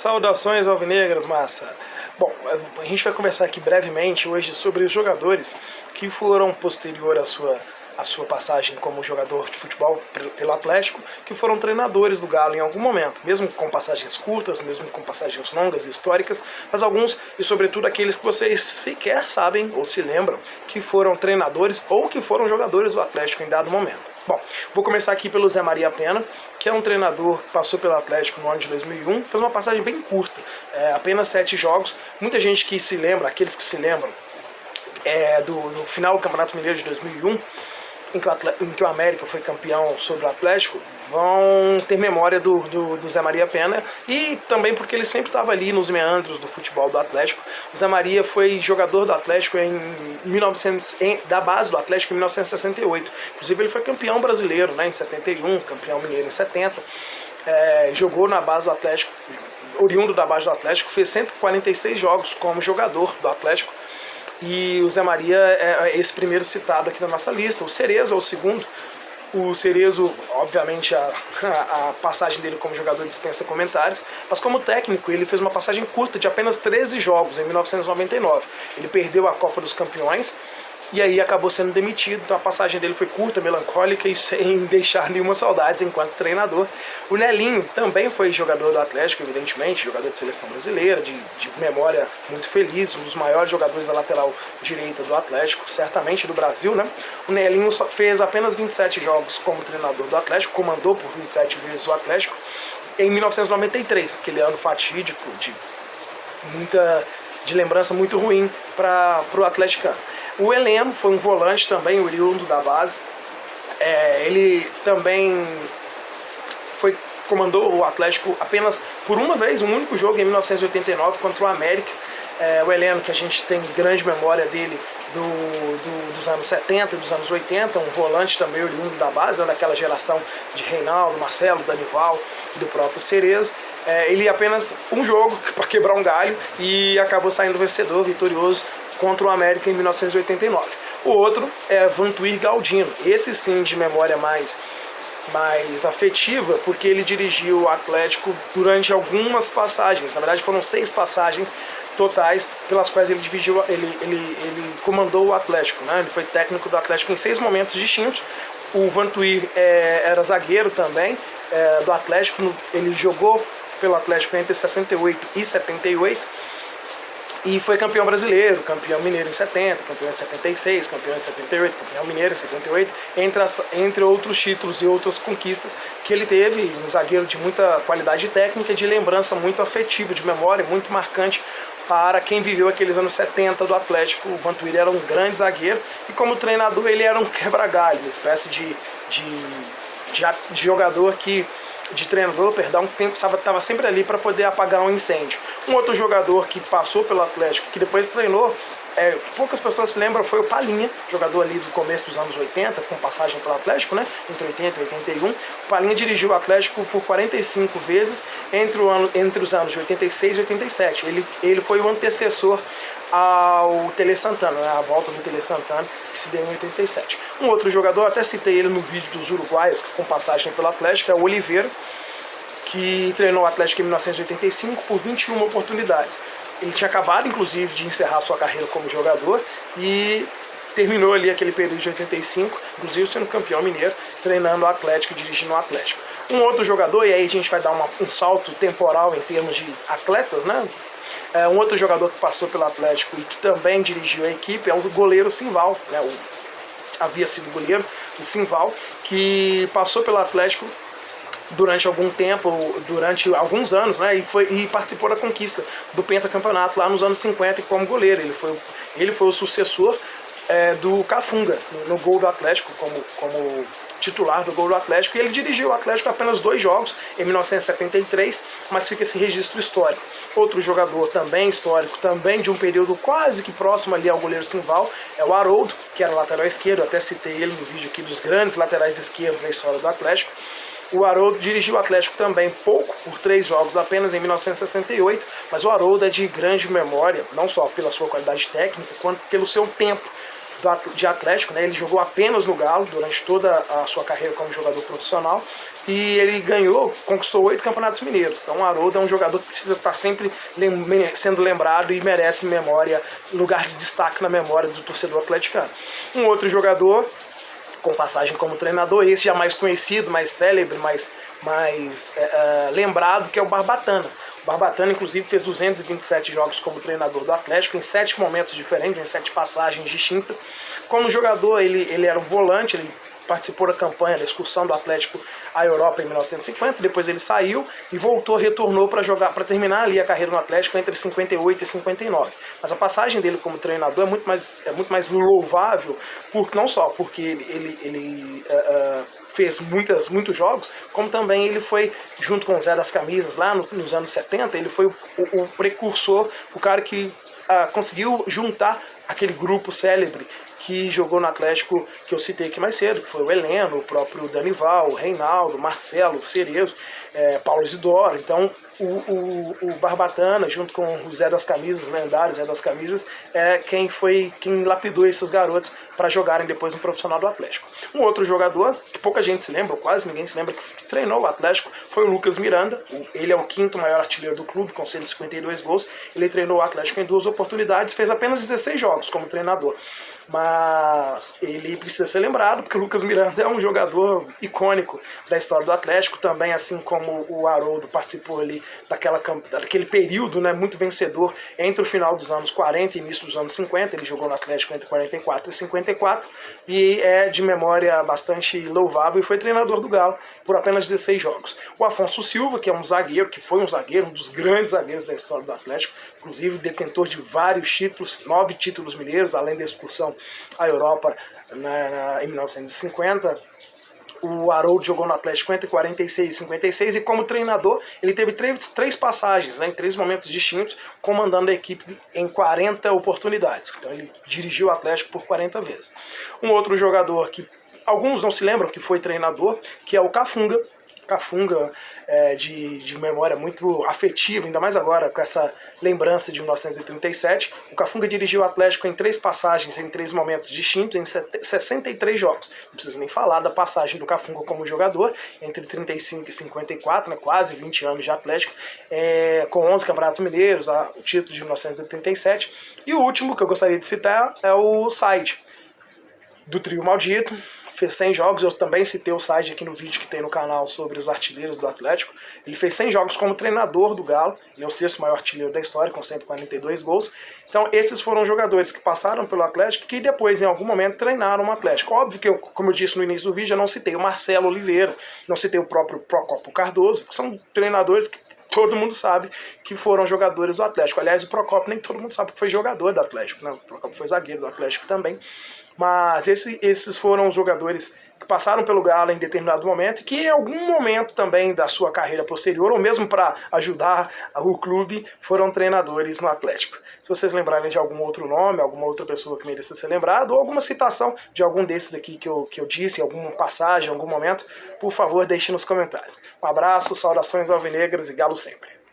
Saudações alvinegras, massa! Bom, a gente vai conversar aqui brevemente hoje sobre os jogadores que foram posterior à sua passagem como jogador de futebol pelo Atlético, que foram treinadores do Galo em algum momento, mesmo com passagens curtas, mesmo com passagens longas e históricas, mas alguns, e sobretudo aqueles que vocês sequer sabem ou se lembram, que foram treinadores ou que foram jogadores do Atlético em dado momento. Bom, vou começar aqui pelo Zé Maria Pena, que é um treinador que passou pelo Atlético no ano de 2001, fez uma passagem bem curta, apenas 7 jogos. Muita gente que se lembra, aqueles que se lembram do final do Campeonato Mineiro de 2001, em que o América foi campeão sobre o Atlético, vão ter memória do Zé Maria Pena, e também porque ele sempre estava ali nos meandros do futebol do Atlético. O Zé Maria foi jogador do Atlético da base do Atlético em 1968. Inclusive ele foi campeão brasileiro, né, em 71, campeão mineiro em 70. Jogou na base do Atlético, oriundo da base do Atlético, fez 146 jogos como jogador do Atlético. E o Zé Maria é esse primeiro citado aqui na nossa lista. O Cerezo é o segundo. O Cerezo, obviamente, a passagem dele como jogador dispensa comentários, mas como técnico ele fez uma passagem curta de apenas 13 jogos em 1999. Ele perdeu a Copa dos Campeões e aí acabou sendo demitido, então a passagem dele foi curta, melancólica e sem deixar nenhuma saudade enquanto treinador. O Nelinho também foi jogador do Atlético, evidentemente, jogador de seleção brasileira, de memória muito feliz, um dos maiores jogadores da lateral direita do Atlético, certamente do Brasil, né? O Nelinho fez apenas 27 jogos como treinador do Atlético, comandou por 27 vezes o Atlético, em 1993, aquele ano fatídico de lembrança muito ruim para o atleticano. O Heleno foi um volante também, oriundo da base. Ele também comandou o Atlético apenas por uma vez, um único jogo, em 1989, contra o América. O Heleno, que a gente tem grande memória dele dos anos 70 e dos anos 80, um volante também oriundo da base, daquela geração de Reinaldo, Marcelo, Danival e do próprio Cerezo. Ele apenas um jogo para quebrar um galho e acabou saindo vencedor, vitorioso, contra o América em 1989. O outro é Vantuir Galdino, esse sim de memória mais afetiva, porque ele dirigiu o Atlético durante algumas passagens, na verdade foram 6 passagens totais pelas quais ele comandou o Atlético, né? Ele foi técnico do Atlético em 6 momentos distintos. O Vantuir era zagueiro também do Atlético, ele jogou pelo Atlético entre 68 e 78, e foi campeão brasileiro, campeão mineiro em 70, campeão em 76, campeão em 78, campeão mineiro em 78, entre outros títulos e outras conquistas que ele teve. Um zagueiro de muita qualidade técnica, de lembrança muito afetiva, de memória muito marcante para quem viveu aqueles anos 70 do Atlético. O Vantuir era um grande zagueiro e como treinador ele era um quebra-galho, uma espécie de jogador de treinador, perdão, que estava sempre ali para poder apagar um incêndio. Um outro jogador que passou pelo Atlético, que depois treinou, poucas pessoas se lembram, foi o Palinha, jogador ali do começo dos anos 80, com passagem pelo Atlético, né, entre 80 e 81. O Palinha dirigiu o Atlético por 45 vezes entre os anos de 86 e 87. Ele foi o antecessor ao Tele Santana, né, a volta do Tele Santana, que se deu em 87. Um outro jogador, até citei ele no vídeo dos uruguaios, com passagem pelo Atlético, é o Oliveira, que treinou o Atlético em 1985 por 21 oportunidades. Ele tinha acabado, inclusive, de encerrar sua carreira como jogador e terminou ali aquele período de 85, inclusive sendo campeão mineiro, treinando o Atlético e dirigindo o Atlético. Um outro jogador, e aí a gente vai dar um salto temporal em termos de atletas, né? Um outro jogador que passou pelo Atlético e que também dirigiu a equipe é o goleiro Simval, né? Havia sido goleiro, o Simval, que passou pelo Atlético durante algum tempo, durante alguns anos, né? E participou da conquista do pentacampeonato lá nos anos 50 como goleiro. Ele foi o sucessor do Cafunga no gol do Atlético, como titular do gol do Atlético, e ele dirigiu o Atlético apenas 2 jogos, em 1973, mas fica esse registro histórico. Outro jogador também histórico, também de um período quase que próximo ali ao goleiro Simval, é o Haroldo, que era lateral esquerdo, eu até citei ele no vídeo aqui dos grandes laterais esquerdos da história do Atlético. O Haroldo dirigiu o Atlético também pouco, por 3 jogos apenas em 1968, mas o Haroldo é de grande memória, não só pela sua qualidade técnica, quanto pelo seu tempo de Atlético, né? Ele jogou apenas no Galo durante toda a sua carreira como jogador profissional e ele conquistou 8 campeonatos mineiros. Então o Haroldo é um jogador que precisa estar sempre sendo lembrado e merece memória, lugar de destaque na memória do torcedor atleticano. Um outro jogador com passagem como treinador, esse já mais conhecido, mais célebre, mais lembrado, que é o Barbatana. O Barbatana, inclusive, fez 227 jogos como treinador do Atlético, em 7 momentos diferentes, em 7 passagens distintas. Como jogador, ele era um volante, ele participou da campanha da excursão do Atlético à Europa em 1950, depois ele saiu e retornou para jogar, para terminar ali a carreira no Atlético entre 58 e 59. Mas a passagem dele como treinador é muito mais louvável, não só porque ele fez muitos jogos, como também ele foi, junto com o Zé das Camisas, lá nos anos 70, ele foi o precursor, o cara que conseguiu juntar aquele grupo célebre que jogou no Atlético, que eu citei aqui mais cedo, que foi o Heleno, o próprio Danival, o Reinaldo, Marcelo, o Cerezo, Paulo Isidoro. Então o Barbatana, junto com o Zé das Camisas, o lendário Zé das Camisas, é quem lapidou esses garotos para jogarem depois no profissional do Atlético. Um outro jogador, que pouca gente se lembra, ou quase ninguém se lembra, que treinou o Atlético, foi o Lucas Miranda. Ele é o 5º maior artilheiro do clube, com 152 gols. Ele treinou o Atlético em 2 oportunidades, fez apenas 16 jogos como treinador. Mas ele precisa ser lembrado, porque o Lucas Miranda é um jogador icônico da história do Atlético, também assim como o Haroldo participou ali daquele período, né, muito vencedor entre o final dos anos 40 e início dos anos 50. Ele jogou no Atlético entre 44 e 54 e é de memória bastante louvável e foi treinador do Galo por apenas 16 jogos. O Afonso Silva, que é um zagueiro, um dos grandes zagueiros da história do Atlético, inclusive detentor de vários títulos, 9 títulos mineiros, além da excursão à Europa em 1950. O Haroldo jogou no Atlético entre 46 e 56 e como treinador ele teve 3 passagens, né, em 3 momentos distintos, comandando a equipe em 40 oportunidades. Então ele dirigiu o Atlético por 40 vezes. Um outro jogador que alguns não se lembram que foi treinador, que é o Cafunga. Cafunga de memória muito afetiva, ainda mais agora com essa lembrança de 1937. O Cafunga dirigiu o Atlético em 3 passagens, em 3 momentos distintos, em 63 jogos. Não preciso nem falar da passagem do Cafunga como jogador, entre 35 e 54, né, quase 20 anos de Atlético, com 11 campeonatos mineiros, o título de 1987. E o último que eu gostaria de citar é o Said, do Trio Maldito. Fez 100 jogos, eu também citei o Said aqui no vídeo que tem no canal sobre os artilheiros do Atlético. Ele fez 100 jogos como treinador do Galo, ele é o 6º maior artilheiro da história, com 142 gols. Então esses foram jogadores que passaram pelo Atlético, que depois em algum momento treinaram o Atlético. Óbvio que, como eu disse no início do vídeo, eu não citei o Marcelo Oliveira, não citei o próprio Procópio Cardoso, que são treinadores que todo mundo sabe que foram jogadores do Atlético. Aliás, o Procópio nem todo mundo sabe que foi jogador do Atlético, né? O Procópio foi zagueiro do Atlético também. Mas esses foram os jogadores que passaram pelo Galo em determinado momento e que em algum momento também da sua carreira posterior, ou mesmo para ajudar o clube, foram treinadores no Atlético. Se vocês lembrarem de algum outro nome, alguma outra pessoa que mereça ser lembrado, ou alguma citação de algum desses aqui que eu disse, alguma passagem, em algum momento, por favor, deixe nos comentários. Um abraço, saudações alvinegras e Galo sempre!